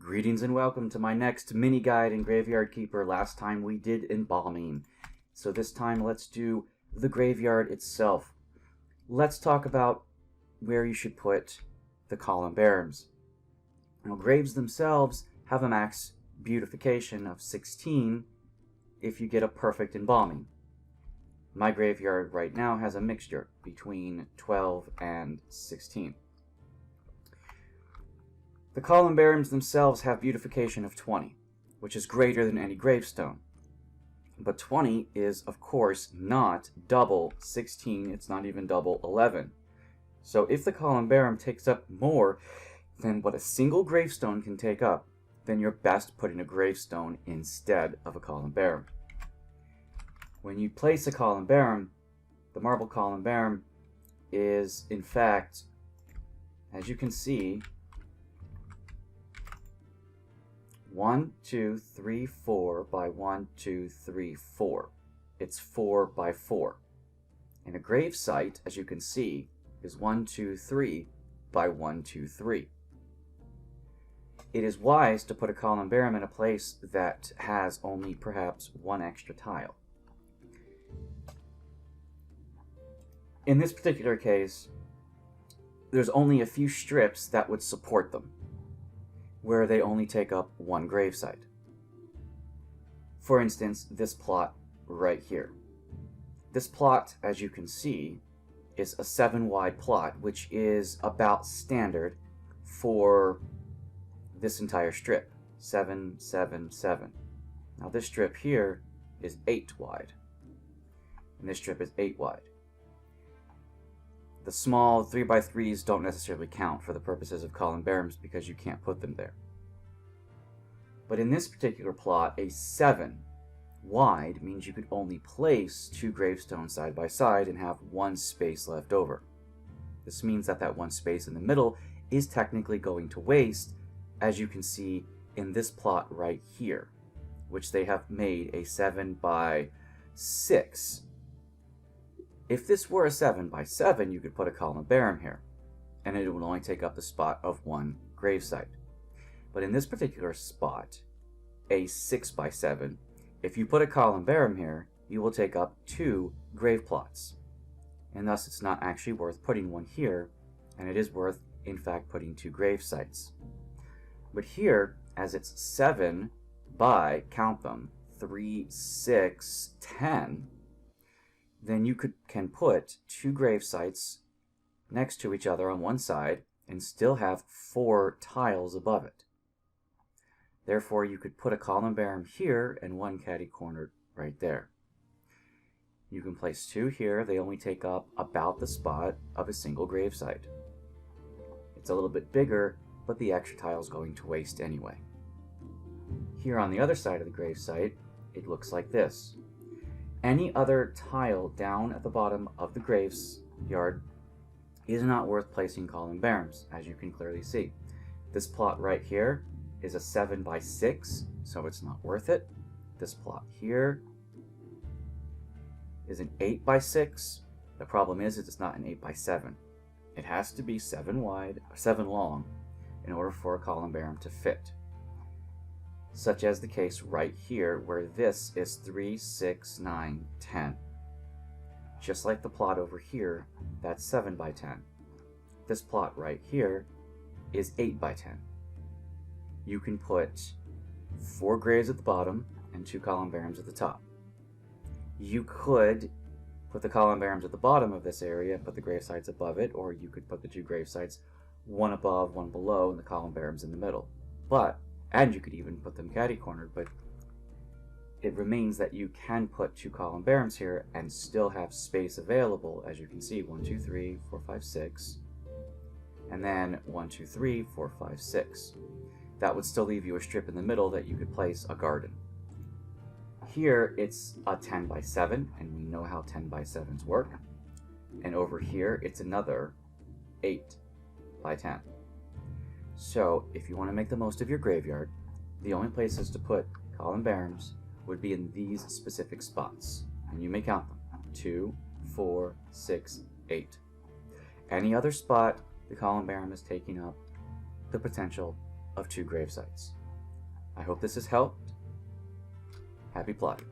Greetings and welcome to my next mini guide in Graveyard Keeper. Last time we did embalming, so this time let's do the graveyard itself. Let's talk about where you should put the columbariums. Now, graves themselves have a max beautification of 16 if you get a perfect embalming. My graveyard right now has a mixture between 12 and 16. The columbariums themselves have beautification of 20, which is greater than any gravestone. But 20 is, of course, not double 16, it's not even double 11. So if the columbarium takes up more than what a single gravestone can take up, then you're best putting a gravestone instead of a columbarium. When you place a columbarium, the marble columbarium is, in fact, as you can see, 1, 2, 3, 4 by 1, 2, 3, 4. It's 4 by 4. And a grave site, as you can see, is 1, 2, 3 by 1, 2, 3. It is wise to put a columbarium in a place that has only perhaps one extra tile. In this particular case, there's only a few strips that would support them, where they only take up one gravesite. For instance, this plot right here. This plot, as you can see, is a 7-wide plot, which is about standard for this entire strip. 7, 7, 7. Now this strip here is 8 wide, and this strip is 8 wide. The small 3x3s don't necessarily count for the purposes of columbariums because you can't put them there. But in this particular plot, a 7 wide means you could only place 2 gravestones side by side and have one space left over. This means that that one space in the middle is technically going to waste, as you can see in this plot right here, which they have made a 7 by 6. If this were a 7 by 7, you could put a columbarium here, and it would only take up the spot of one gravesite. But in this particular spot, a 6 by 7, if you put a columbarium here, you will take up 2 grave plots. And thus it's not actually worth putting one here, and it is worth, in fact, putting 2 grave sites. But here, as it's 7 by, count them, 3, 6, 10, then you can put 2 grave sites next to each other on one side and still have 4 tiles above it. Therefore, you could put a columbarium here and one catty-cornered right there. You can place 2 here. They only take up about the spot of a single grave site. It's a little bit bigger, but the extra tile is going to waste anyway. Here on the other side of the grave site, it looks like this. Any other tile down at the bottom of the graveyard is not worth placing columbariums, as you can clearly see. This plot right here is a 7 by 6, so it's not worth it. This plot here is an 8 by 6. The problem is it's not an 8 by 7. It has to be 7 wide, 7 long, in order for a columbarium to fit. Such as the case right here, where this is 3, 6, 9, 10. Just like the plot over here, that's 7 by 10. This plot right here is 8 by 10. You can put 4 graves at the bottom and 2 columbariums at the top. You could put the columbariums at the bottom of this area, put the grave sites above it, or you could put the 2 grave sites, one above, one below, and the columbariums in the middle. And you could even put them catty-cornered, but it remains that you can put 2 columbariums here and still have space available, as you can see, 1, 2, 3, 4, 5, 6, and then 1, 2, 3, 4, 5, 6. That would still leave you a strip in the middle that you could place a garden. Here it's a 10 by 7, and we know how 10 by 7s work. And over here it's another 8 by 10. So, if you want to make the most of your graveyard, the only places to put columbariums would be in these specific spots. And you may count them. 2, 4, 6, 8. Any other spot, the columbarium is taking up the potential of 2 grave sites. I hope this has helped. Happy plotting.